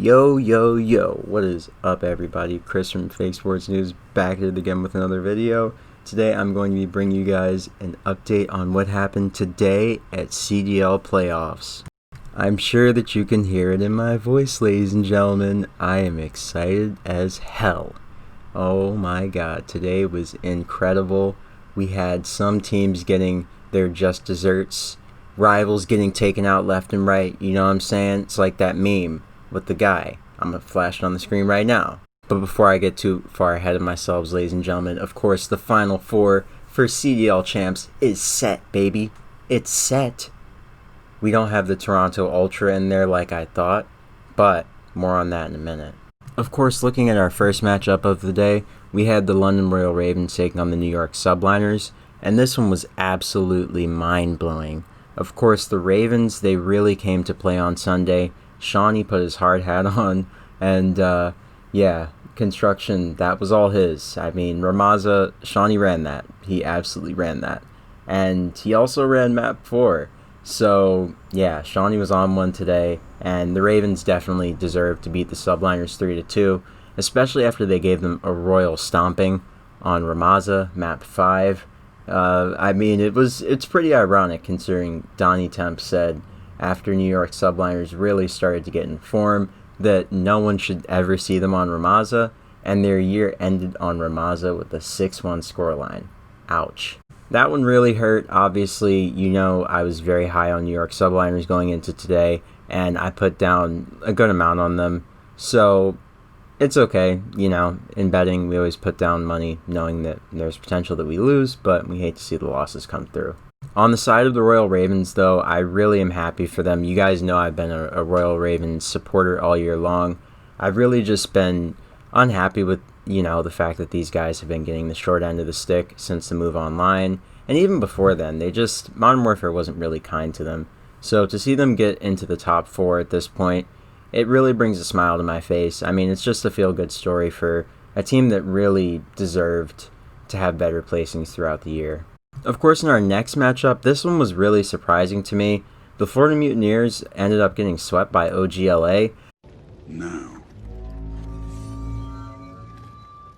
Yo, what is up, everybody? Chris from Fake Sports News back here again with another video. Today I'm going to be bringing you guys an update on what happened today at CDL Playoffs. I'm sure that you can hear it in my voice, ladies and gentlemen. I am excited as hell. Oh my god, today was incredible. We had some teams getting their just desserts, rivals getting taken out left and right, you know what I'm saying? It's like that meme with the guy. I'm gonna flash it on the screen right now. But before I get too far ahead of myself, ladies and gentlemen, of course, the Final Four for CDL Champs is set, baby. It's set. We don't have the Toronto Ultra in there like I thought, but more on that in a minute. Of course, looking at our first matchup of the day, we had the London Royal Ravens taking on the New York Subliners, and this one was absolutely mind-blowing. Of course, the Ravens, they really came to play on Sunday. Shawnee put his hard hat on, and yeah, construction, that was all his. I mean, Ramaza, Shawnee ran that. He absolutely ran that. And he also ran map 4. So, yeah, Shawnee was on one today, and the Ravens definitely deserved to beat the Subliners 3-2, especially after they gave them a royal stomping on Ramaza, map 5. I mean, it's pretty ironic considering Donnie Temp said after New York Subliners really started to get in form that no one should ever see them on Ramaza, and their year ended on Ramaza with a 6-1 scoreline. Ouch. That one really hurt. Obviously, you know I was very high on New York Subliners going into today, and I put down a good amount on them. So it's okay, you know, in betting we always put down money knowing that there's potential that we lose, but we hate to see the losses come through. On the side of the Royal Ravens, though, I really am happy for them. You guys know I've been a Royal Ravens supporter all year long. I've really just been unhappy with, you know, the fact that these guys have been getting the short end of the stick since the move online. And even before then, Modern Warfare wasn't really kind to them. So to see them get into the top 4 at this point, it really brings a smile to my face. I mean, it's just a feel-good story for a team that really deserved to have better placings throughout the year. Of course, in our next matchup, this one was really surprising to me. The Florida Mutineers ended up getting swept by OGLA. Now,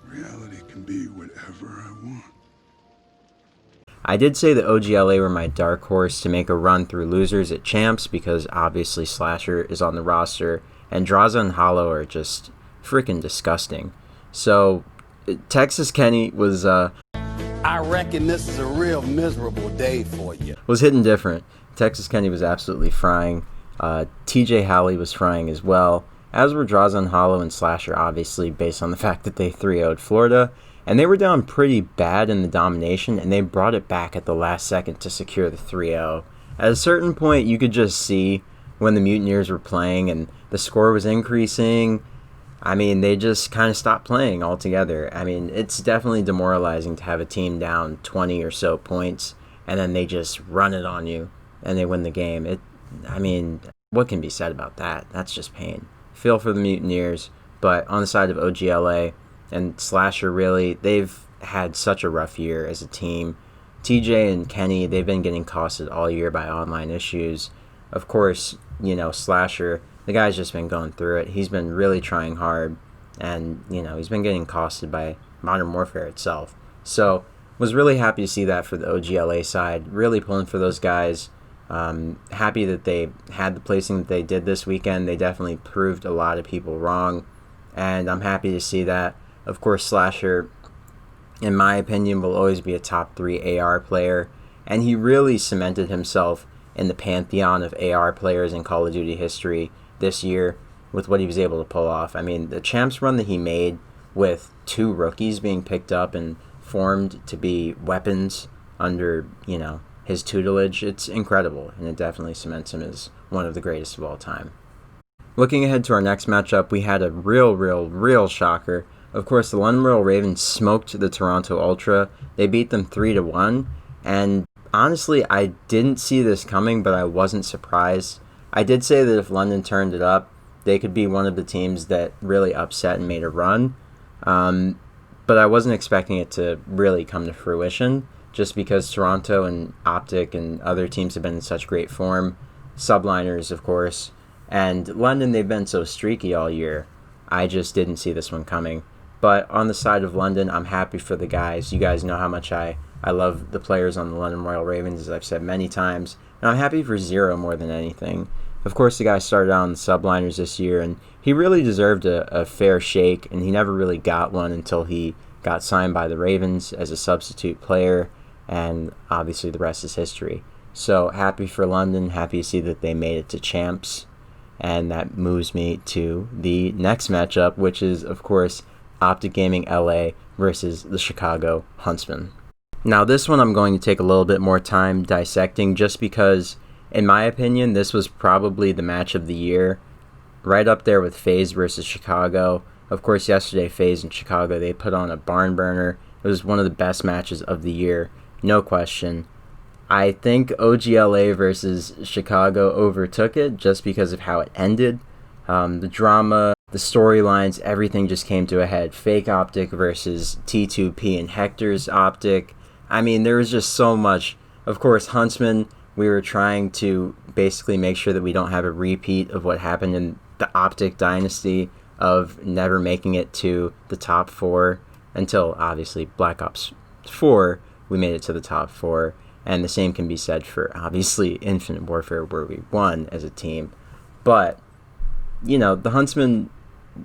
reality can be whatever I want. I did say that OGLA were my dark horse to make a run through losers at Champs because obviously Slasher is on the roster and Draza and Hollow are just freaking disgusting. So Texas Kenny was I reckon this is a real miserable day for you. Was hitting different. Texas Kenny was absolutely frying. TJ Howley was frying as well, as were Draza, Hollow, and Slasher, obviously, based on the fact that they 3-0'd Florida. And they were down pretty bad in the domination, and they brought it back at the last second to secure the 3-0. At a certain point, you could just see when the Mutineers were playing and the score was increasing. I mean, they just kind of stopped playing altogether. I mean, it's definitely demoralizing to have a team down 20 or so points, and then they just run it on you, and they win the game. I mean, what can be said about that? That's just pain. Feel for the Mutineers, but on the side of OGLA and Slasher, really, they've had such a rough year as a team. TJ and Kenny, they've been getting costed all year by online issues. Of course, you know, Slasher, the guy's just been going through it. He's been really trying hard, and, you know, he's been getting costed by Modern Warfare itself. So, was really happy to see that for the OGLA side, really pulling for those guys. Happy that they had the placing that they did this weekend. They definitely proved a lot of people wrong, and I'm happy to see that. Of course, Slasher, in my opinion, will always be a top 3 AR player, and he really cemented himself in the pantheon of AR players in Call of Duty history this year with what he was able to pull off. I mean, the Champs run that he made with 2 rookies being picked up and formed to be weapons under, you know, his tutelage, it's incredible, and it definitely cements him as one of the greatest of all time. Looking ahead to our next matchup, we had a real shocker. Of course, the London Royal Ravens smoked the Toronto Ultra. They beat them 3-1, and honestly, I didn't see this coming, but I wasn't surprised. I did say that if London turned it up, they could be one of the teams that really upset and made a run. But I wasn't expecting it to really come to fruition, just because Toronto and Optic and other teams have been in such great form. Subliners, of course, And London, they've been so streaky all year. I just didn't see this one coming. But on the side of London, I'm happy for the guys. You guys know how much I love the players on the London Royal Ravens, as I've said many times. And I'm happy for Zero more than anything. Of course, the guy started out on the Subliners this year, and he really deserved a fair shake, and he never really got one until he got signed by the Ravens as a substitute player, and obviously the rest is history. So happy for London, happy to see that they made it to champs, and that moves me to the next matchup, which is, of course, Optic Gaming LA versus the Chicago Huntsmen. Now, this one I'm going to take a little bit more time dissecting just because, in my opinion, this was probably the match of the year, right up there with FaZe versus Chicago. Of course, yesterday, FaZe and Chicago, they put on a barn burner. It was one of the best matches of the year, no question. I think OGLA versus Chicago overtook it just because of how it ended. The drama, the storylines, everything just came to a head. Fake Optic versus T2P and Hector's Optic. I mean, there was just so much. Of course, Huntsman, we were trying to basically make sure that we don't have a repeat of what happened in the Optic dynasty of never making it to the top 4 until, obviously, Black Ops 4, we made it to the top 4. And the same can be said for, obviously, Infinite Warfare, where we won as a team. But, you know, the Huntsmen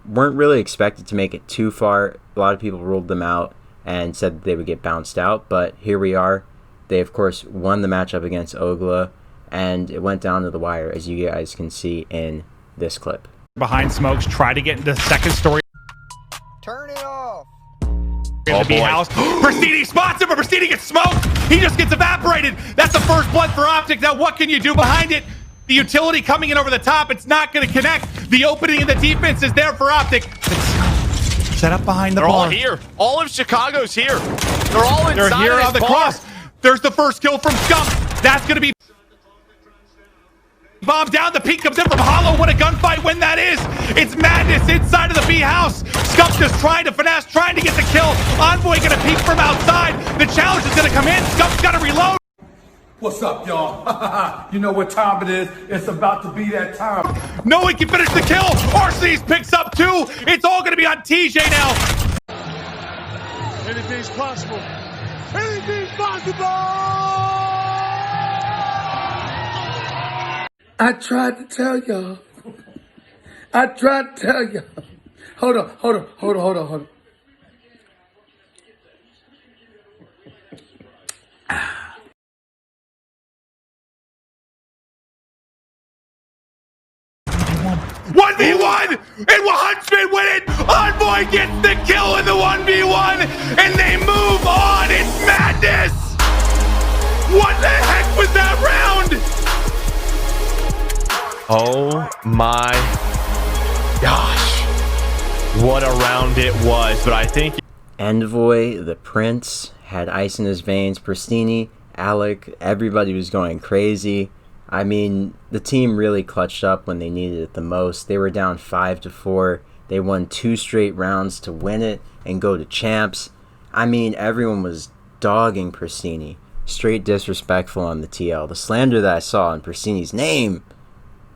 weren't really expected to make it too far. A lot of people ruled them out and said that they would get bounced out. But here we are. They, of course, won the matchup against Ogla. And it went down to the wire, as you guys can see in this clip. Behind smokes, try to get into second story. Turn it off. In the B house. Pristini spots him, but Pristini gets smoked. He just gets evaporated. That's the first blood for Optic. Now, what can you do behind it? The utility coming in over the top. It's not going to connect. The opening in the defense is there for Optic. It's set up behind the bar. They're all here. All of Chicago's here. They're all inside. They're here of on the bar. cross. There's the first kill from Scump. That's going to be bomb down. The peek comes in from Hollow. What a gunfight when that is. It's madness inside of the B house. Scump just trying to finesse, trying to get the kill. Envoy going to peek from outside. The challenge is going to come in. Scump's got to reload. What's up, y'all? You know what time it is. It's about to be that time. No one can finish the kill. Arcees picks up 2. It's all going to be on TJ now. Anything's possible. Anything's possible! I tried to tell y'all. I tried to tell y'all. Hold on. One v one, and Huntsman win it. Envoy gets the kill in the 1v1, and they move on. It's madness. What the heck was that round? Oh my gosh. What a round it was. But I think Envoy, the Prince, had ice in his veins. Pristini, Alec, everybody was going crazy. I mean, the team really clutched up when they needed it the most. They were down 5-4. They won 2 straight rounds to win it and go to champs. I mean, everyone was dogging Pristini. Straight disrespectful on the TL. The slander that I saw in Pristini's name,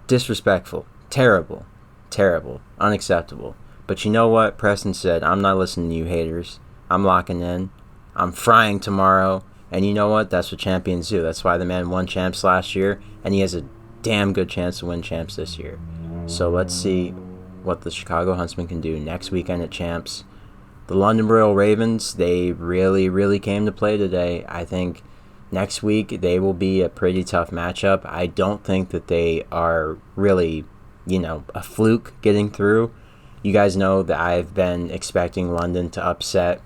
disrespectful. Terrible. Unacceptable. But you know what? Preston said, I'm not listening to you haters. I'm locking in. I'm frying tomorrow. And you know what? That's what champions do. That's why the man won champs last year, and he has a damn good chance to win champs this year. So let's see what the Chicago Huntsmen can do next weekend at champs. The London Royal Ravens, they really came to play today. I think next week they will be a pretty tough matchup. I don't think that they are really, a fluke getting through. You guys know that I've been expecting London to upset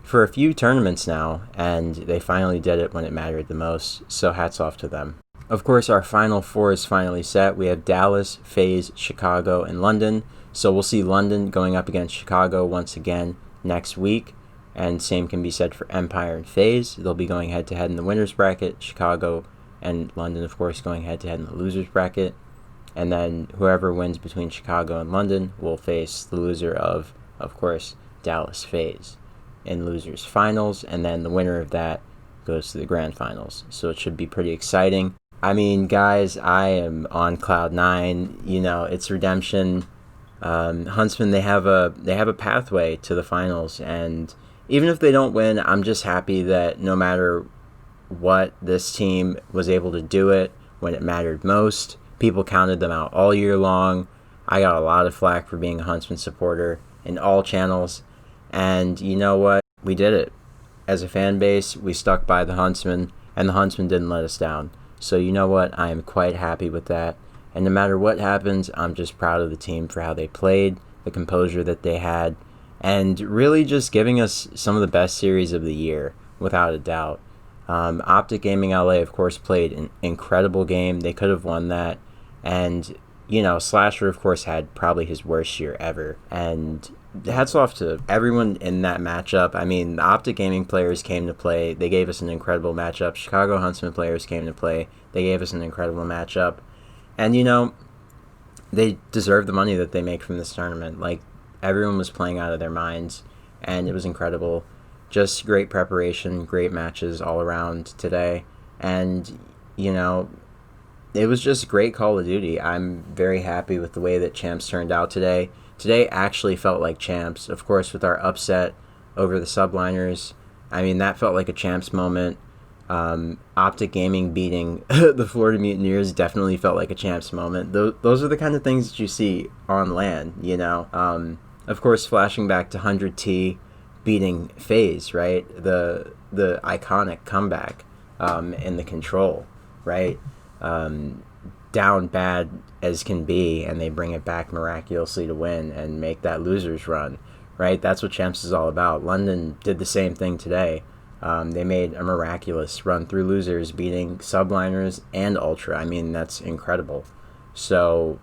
for a few tournaments now, and they finally did it when it mattered the most, so hats off to them. Of course, our Final Four is finally set. We have Dallas, FaZe, Chicago, and London, so we'll see London going up against Chicago once again next week, and same can be said for Empire and FaZe. They'll be going head-to-head in the winner's bracket, Chicago and London, of course, going head-to-head in the loser's bracket, and then whoever wins between Chicago and London will face the loser of course, Dallas, FaZe in losers finals, and then the winner of that goes to the grand finals. So it should be pretty exciting. I mean, guys, I am on cloud nine. You know, it's redemption. Huntsman, they have a pathway to the finals, and even if they don't win, I'm just happy that no matter what, this team was able to do it when it mattered most. People counted them out all year long. I got a lot of flack for being a Huntsman supporter in all channels, and you know what? We did it. As a fan base, we stuck by the Huntsman, and the Huntsman didn't let us down. So you know what? I am quite happy with that. And no matter what happens, I'm just proud of the team for how they played, the composure that they had, and really just giving us some of the best series of the year, without a doubt. Optic Gaming LA, of course, played an incredible game. They could have won that. And, you know, Slasher, of course, had probably his worst year ever. And hats off to everyone in that matchup. I mean, the Optic Gaming players came to play. They gave us an incredible matchup. Chicago Huntsman players came to play. They gave us an incredible matchup. And, you know, they deserve the money that they make from this tournament. Like, everyone was playing out of their minds, and it was incredible. Just great preparation, great matches all around today. And, you know, it was just great Call of Duty. I'm very happy with the way that Champs turned out today. Today actually felt like Champs, of course, with our upset over the Subliners. I mean, that felt like a Champs moment. Optic Gaming beating the Florida Mutineers definitely felt like a Champs moment. Those are the kind of things that you see on land, you know. Of course, flashing back to 100T beating FaZe, right? The iconic comeback in the control, right? Down bad as can be, and they bring it back miraculously to win and make that losers run, right? That's what Champs is all about. London did the same thing today. They made a miraculous run through losers, beating Subliners and Ultra. I mean, that's incredible. So,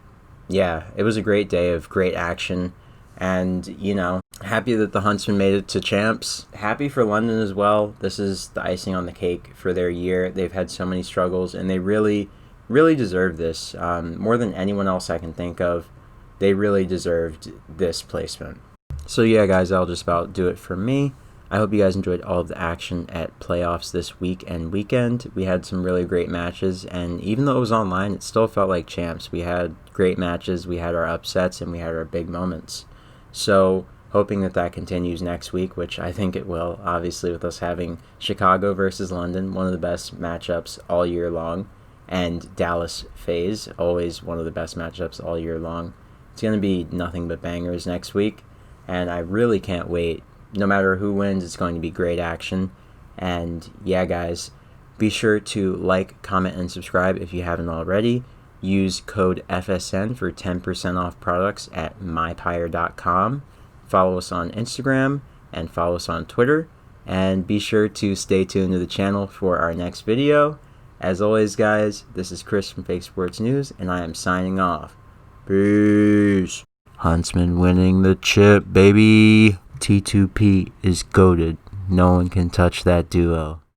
yeah, it was a great day of great action. And, you know, happy that the Huntsman made it to Champs. Happy for London as well. This is the icing on the cake for their year. They've had so many struggles, and they really deserve this. More than anyone else I can think of, they really deserved this placement. So, yeah, guys, that'll just about do it for me. I hope you guys enjoyed all of the action at playoffs this week and weekend. We had some really great matches, and even though it was online, it still felt like Champs. We had great matches, we had our upsets, and we had our big moments. So, hoping that continues next week, which I think it will, obviously, with us having Chicago versus London, one of the best matchups all year long, and Dallas FaZe, always one of the best matchups all year long. It's going to be nothing but bangers next week, and I really can't wait. No matter who wins, it's going to be great action. And yeah, guys, be sure to like, comment, and subscribe if you haven't already. Use code FSN for 10% off products at mypire.com. Follow us on Instagram and follow us on Twitter. And be sure to stay tuned to the channel for our next video. As always, guys, this is Chris from Fake Sports News, and I am signing off. Peace. Huntsman winning the chip, baby. T2P is goated. No one can touch that duo.